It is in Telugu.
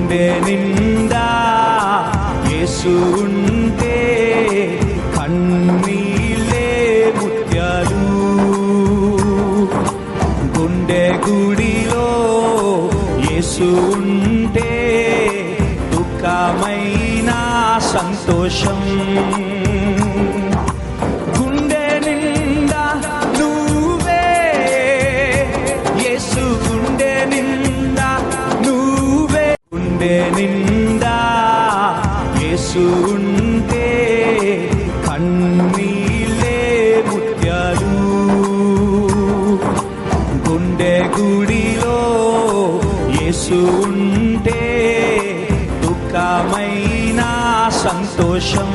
గుండె నిండా యేసు ఉంటే కన్నీలే ముత్యాలు. గుండె గుడిలో యేసు ఉంటే దుఃఖమైన సంతోషం. గుండె నిండా నువ్వే యేసు, గుండె నిండా నువ్వే. గుండె నిండా యేసు ఉంటే కన్నీలే ముత్యాలు. గుండె గుడిలో యేసు ఉంటే దుఃఖమైన సంతోషం.